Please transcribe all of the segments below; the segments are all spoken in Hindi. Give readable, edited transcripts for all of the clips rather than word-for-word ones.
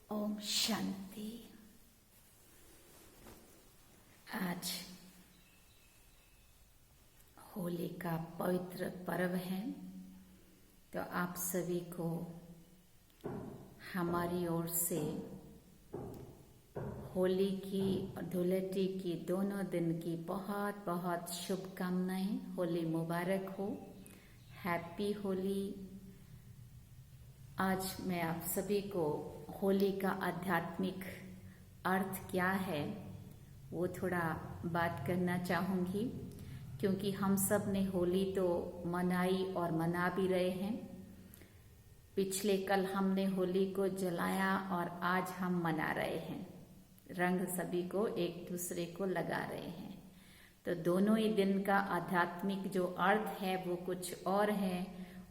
ओम शांति। आज होली का पवित्र पर्व है, तो आप सभी को हमारी ओर से होली की और धुलेटी की दोनों दिन की बहुत बहुत शुभकामनाएं। होली मुबारक हो, हैप्पी होली। आज मैं आप सभी को होली का आध्यात्मिक अर्थ क्या है वो थोड़ा बात करना चाहूँगी, क्योंकि हम सब ने होली तो मनाई और मना भी रहे हैं। पिछले कल हमने होली को जलाया और आज हम मना रहे हैं, रंग सभी को एक दूसरे को लगा रहे हैं। तो दोनों ही दिन का आध्यात्मिक जो अर्थ है वो कुछ और है,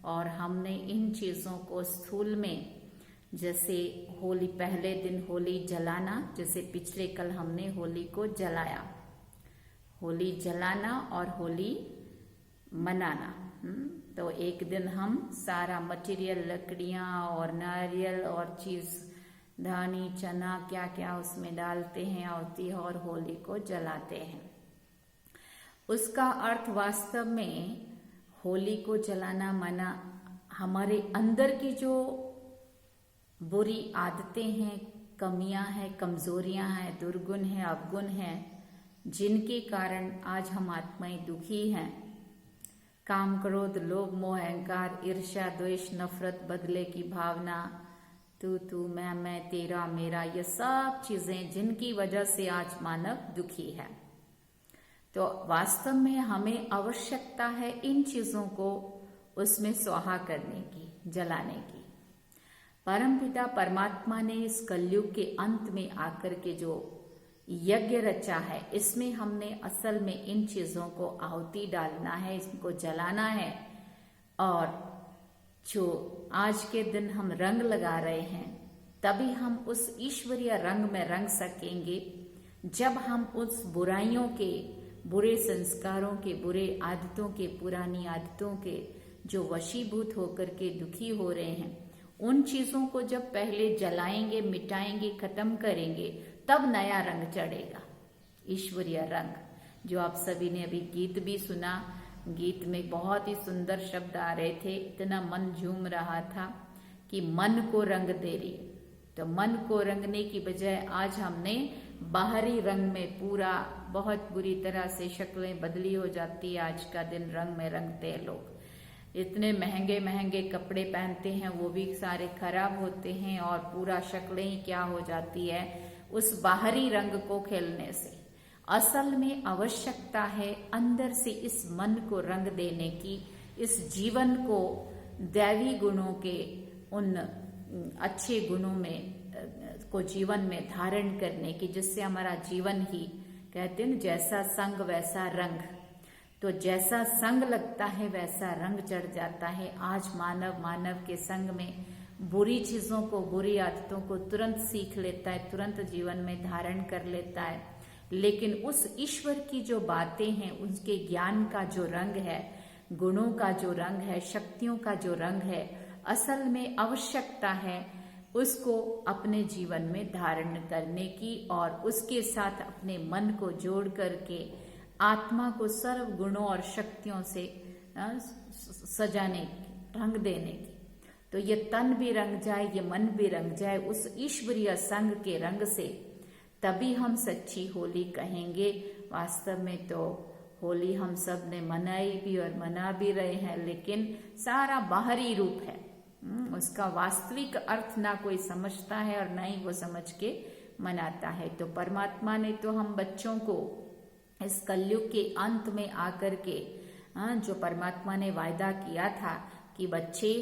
और हमने इन चीज़ों को स्थूल में, जैसे होली पहले दिन होली जलाना, जैसे पिछले कल हमने होली को जलाया, होली जलाना और होली मनाना। तो एक दिन हम सारा मटेरियल, लकड़ियाँ और नारियल और चीज़, धानी, चना, क्या क्या उसमें डालते हैं और होली को जलाते हैं। उसका अर्थ वास्तव में होली को जलाना माना हमारे अंदर की जो बुरी आदतें हैं, कमियां हैं, कमजोरियां हैं, दुर्गुण हैं, अवगुण हैं, जिनके कारण आज हम आत्माएं दुखी हैं। काम, क्रोध, लोभ, मोह, अहंकार, ईर्ष्या, द्वेष, नफरत, बदले की भावना, तू मैं, तेरा, मेरा, ये सब चीजें जिनकी वजह से आज मानव दुखी है। तो वास्तव में हमें आवश्यकता है इन चीजों को उसमें स्वाहा करने की, जलाने की। परमपिता परमात्मा ने इस कलयुग के अंत में आकर के जो यज्ञ रचा है, इसमें हमने असल में इन चीजों को आहुति डालना है, इनको जलाना है। और जो आज के दिन हम रंग लगा रहे हैं, तभी हम उस ईश्वरीय रंग में रंग सकेंगे जब हम उस बुराइयों के, बुरे संस्कारों के, बुरे आदतों के, पुरानी आदतों के जो वशीभूत होकर के दुखी हो रहे हैं, उन चीजों को जब पहले जलाएंगे, मिटाएंगे, खत्म करेंगे, तब नया रंग चढ़ेगा, ईश्वरीय रंग। जो आप सभी ने अभी गीत भी सुना, गीत में बहुत ही सुंदर शब्द आ रहे थे, इतना मन झूम रहा था कि मन को रंग दे रही। तो मन को रंगने की बजाय आज हमने बाहरी रंग में पूरा बहुत बुरी तरह से शक्लें बदली हो जाती है। आज का दिन रंग में रंगते हैं लोग, इतने महंगे महंगे कपड़े पहनते हैं, वो भी सारे खराब होते हैं और पूरा शक्लें ही क्या हो जाती है उस बाहरी रंग को खेलने से। असल में आवश्यकता है अंदर से इस मन को रंग देने की, इस जीवन को दैवी गुणों के, उन अच्छे गुणों में को जीवन में धारण करने की, जिससे हमारा जीवन ही, कहते हैं जैसा संग वैसा रंग, तो जैसा संग लगता है वैसा रंग चढ़ जाता है। आज मानव के संग में बुरी चीजों को, बुरी आदतों को तुरंत सीख लेता है, तुरंत जीवन में धारण कर लेता है। लेकिन उस ईश्वर की जो बातें हैं, उसके ज्ञान का जो रंग है, गुणों का जो रंग है, शक्तियों का जो रंग है, असल में आवश्यकता है उसको अपने जीवन में धारण करने की और उसके साथ अपने मन को जोड़ करके आत्मा को सर्व गुणों और शक्तियों से सजाने की, रंग देने की। तो ये तन भी रंग जाए, ये मन भी रंग जाए उस ईश्वरीय संग के रंग से, तभी हम सच्ची होली कहेंगे। वास्तव में तो होली हम सब ने मनाई भी और मना भी रहे हैं, लेकिन सारा बाहरी रूप है, उसका वास्तविक अर्थ ना कोई समझता है और ना ही वो समझ के मनाता है। तो परमात्मा ने तो हम बच्चों को इस कलयुग के अंत में आकर के, जो परमात्मा ने वायदा किया था कि बच्चे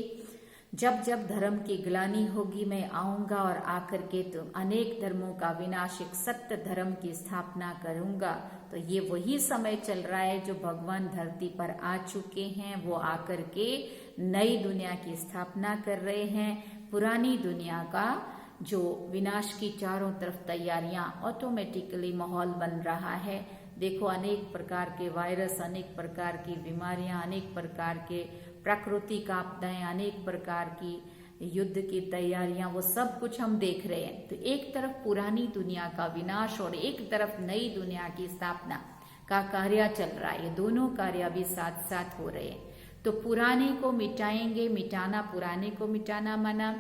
जब जब धर्म की ग्लानि होगी मैं आऊंगा और आकर के तो अनेक धर्मों का विनाश, एक सत्य धर्म की स्थापना करूंगा। तो ये वही समय चल रहा है जो भगवान धरती पर आ चुके हैं, वो आकर के नई दुनिया की स्थापना कर रहे हैं। पुरानी दुनिया का जो विनाश की चारों तरफ तैयारियां, ऑटोमेटिकली माहौल बन रहा है। देखो अनेक प्रकार के वायरस, अनेक प्रकार की बीमारियां, अनेक प्रकार के प्राकृतिक आपदाएं, अनेक प्रकार की युद्ध की तैयारियां, वो सब कुछ हम देख रहे हैं। तो एक तरफ पुरानी दुनिया का विनाश और एक तरफ नई दुनिया की स्थापना का कार्य चल रहा है। ये दोनों कार्य भी साथ साथ हो रहे हैं। तो पुराने को मिटाएंगे, मिटाना, पुराने को मिटाना माना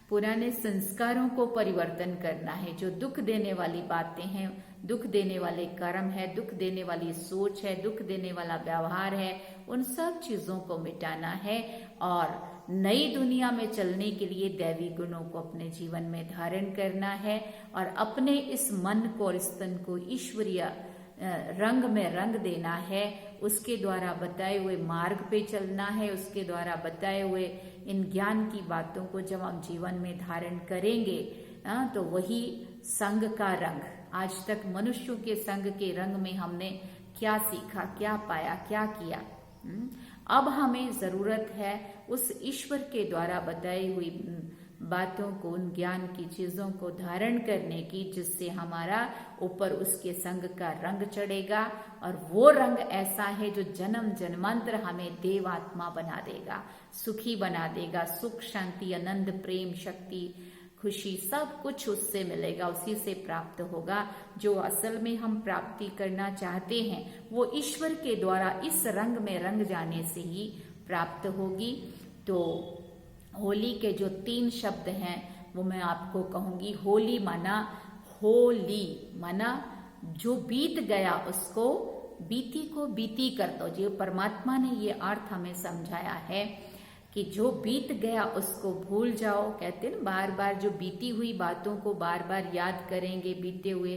पुराने संस्कारों को परिवर्तन करना है। जो दुख देने वाली बातें हैं, दुख देने वाले कर्म है, दुख देने वाली सोच है, दुख देने वाला व्यवहार है, उन सब चीजों को मिटाना है और नई दुनिया में चलने के लिए दैवी गुणों को अपने जीवन में धारण करना है और अपने इस मन को और इस तन को ईश्वरीय रंग में रंग देना है। उसके द्वारा बताए हुए मार्ग पे चलना है, उसके द्वारा बताए हुए इन ज्ञान की बातों को जब हम जीवन में धारण करेंगे तो वही संग का रंग। आज तक मनुष्यों के संग के रंग में हमने क्या सीखा, क्या पाया, क्या किया। अब हमें जरूरत है उस ईश्वर के द्वारा बताई हुई बातों को, उन ज्ञान की चीजों को धारण करने की, जिससे हमारा ऊपर उसके संग का रंग चढ़ेगा और वो रंग ऐसा है जो जन्म जन्मांतर हमें देव आत्मा बना देगा, सुखी बना देगा। सुख, शांति, आनंद, प्रेम, शक्ति, खुशी, सब कुछ उससे मिलेगा, उसी से प्राप्त होगा। जो असल में हम प्राप्ति करना चाहते हैं वो ईश्वर के द्वारा इस रंग में रंग जाने से ही प्राप्त होगी। तो होली के जो 3 शब्द हैं वो मैं आपको कहूंगी। होली माना, होली माना जो बीत गया उसको, बीती को बीती कर दो। जो परमात्मा ने ये अर्थ हमें समझाया है कि जो बीत गया उसको भूल जाओ। कहते हैं बार बार जो बीती हुई बातों को बार बार याद करेंगे, बीते हुए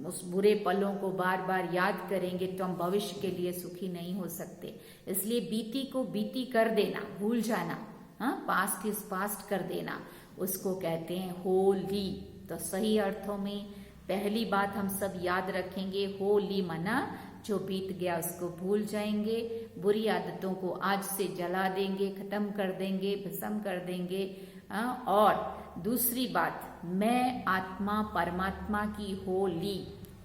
उस बुरे पलों को बार बार याद करेंगे तो हम भविष्य के लिए सुखी नहीं हो सकते। इसलिए बीती को बीती कर देना, भूल जाना, पास्ट इज पास्ट कर देना, उसको कहते हैं होली। तो सही अर्थों में पहली बात हम सब याद रखेंगे, होली मना जो बीत गया उसको भूल जाएंगे, बुरी आदतों को आज से जला देंगे, खत्म कर देंगे, भस्म कर देंगे। और दूसरी बात, मैं आत्मा परमात्मा की होली,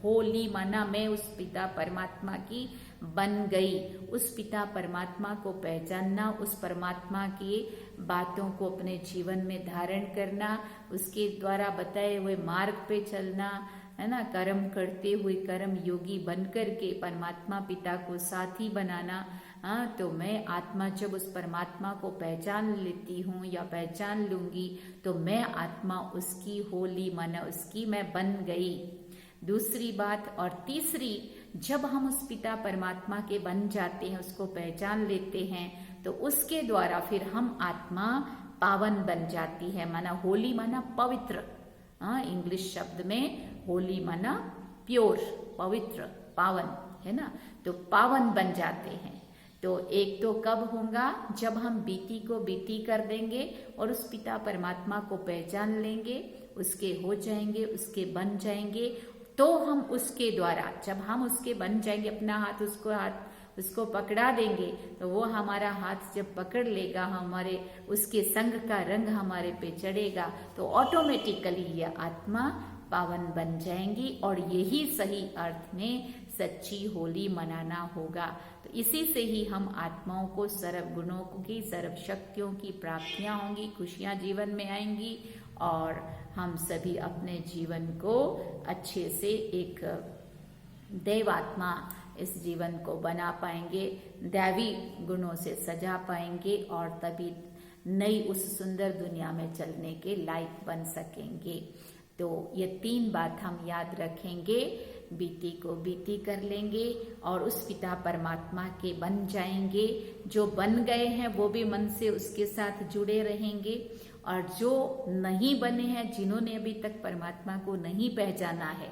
होली माना मैं उस पिता परमात्मा की बन गई। उस पिता परमात्मा को पहचानना, उस परमात्मा की बातों को अपने जीवन में धारण करना, उसके द्वारा बताए हुए मार्ग पे चलना, है ना, कर्म करते हुए कर्म योगी बन करके परमात्मा पिता को साथी बनाना। तो मैं आत्मा जब उस परमात्मा को पहचान लेती हूँ या पहचान लूंगी तो मैं आत्मा उसकी होली माना उसकी मैं बन गई। दूसरी बात। और तीसरी, जब हम उस पिता परमात्मा के बन जाते हैं, उसको पहचान लेते हैं, तो उसके द्वारा फिर हम आत्मा पावन बन जाती है। माना होली माना पवित्र, इंग्लिश शब्द में होली माना प्योर, पवित्र, पावन, है ना। तो पावन बन जाते हैं। तो एक तो कब होगा, जब हम बीती को बीती कर देंगे और उस पिता परमात्मा को पहचान लेंगे, उसके हो जाएंगे, उसके बन जाएंगे। तो हम उसके द्वारा, जब हम उसके बन जाएंगे, अपना हाथ उसको पकड़ा देंगे, तो वो हमारा हाथ जब पकड़ लेगा, हमारे उसके संग का रंग हमारे पे चढ़ेगा, तो ऑटोमेटिकली ये आत्मा पावन बन जाएंगी। और यही सही अर्थ में सच्ची होली मनाना होगा। तो इसी से ही हम आत्माओं को सर्व गुणों की, सर्व शक्तियों की प्राप्तियां होंगी, खुशियां जीवन में आएंगी और हम सभी अपने जीवन को अच्छे से एक देवात्मा इस जीवन को बना पाएंगे, दैवी गुणों से सजा पाएंगे और तभी नई उस सुंदर दुनिया में चलने के लायक बन सकेंगे। तो ये 3 बात हम याद रखेंगे, बीती को बीती कर लेंगे और उस पिता परमात्मा के बन जाएंगे। जो बन गए हैं वो भी मन से उसके साथ जुड़े रहेंगे और जो नहीं बने हैं, जिन्होंने अभी तक परमात्मा को नहीं पहचाना है,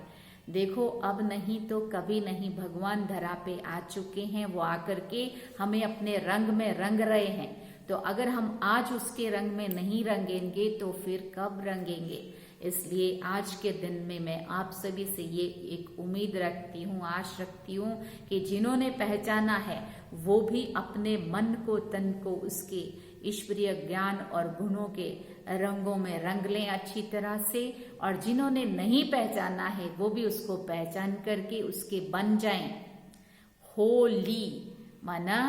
देखो अब नहीं तो कभी नहीं, भगवान धरा पे आ चुके हैं, वो आकर के हमें अपने रंग में रंग रहे हैं। तो अगर हम आज उसके रंग में नहीं रंगेंगे तो फिर कब रंगेंगे। इसलिए आज के दिन में मैं आप सभी से ये एक उम्मीद रखती हूँ, आश रखती हूँ कि जिन्होंने पहचाना है वो भी अपने मन को, तन को उसके ईश्वरीय ज्ञान और गुणों के रंगों में रंग लें अच्छी तरह से। और जिन्होंने नहीं पहचाना है वो भी उसको पहचान करके उसके बन जाएं। होली माना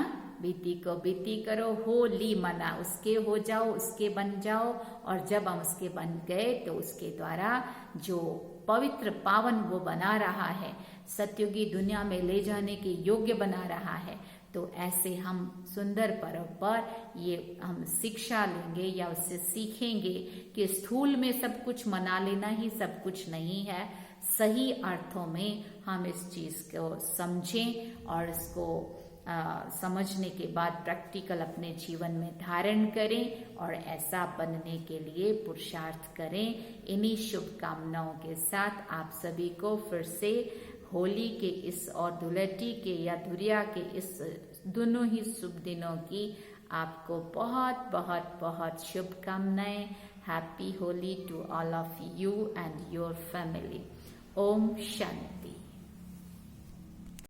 बीती को बीती करो, होली मना उसके हो जाओ, उसके बन जाओ। और जब हम उसके बन गए तो उसके द्वारा जो पवित्र पावन वो बना रहा है, सत्युगी दुनिया में ले जाने के योग्य बना रहा है। तो ऐसे हम सुंदर पर्व पर ये हम शिक्षा लेंगे या उससे सीखेंगे कि स्थूल में सब कुछ मना लेना ही सब कुछ नहीं है। सही अर्थों में हम इस चीज को समझें और इसको समझने के बाद प्रैक्टिकल अपने जीवन में धारण करें और ऐसा बनने के लिए पुरुषार्थ करें। इन्हीं शुभकामनाओं के साथ आप सभी को फिर से होली के इस और धुलेटी के या धुरिया के इस दोनों ही शुभ दिनों की आपको बहुत बहुत बहुत शुभकामनाएं। Happy Holi to all of you and your family. ओम शांति।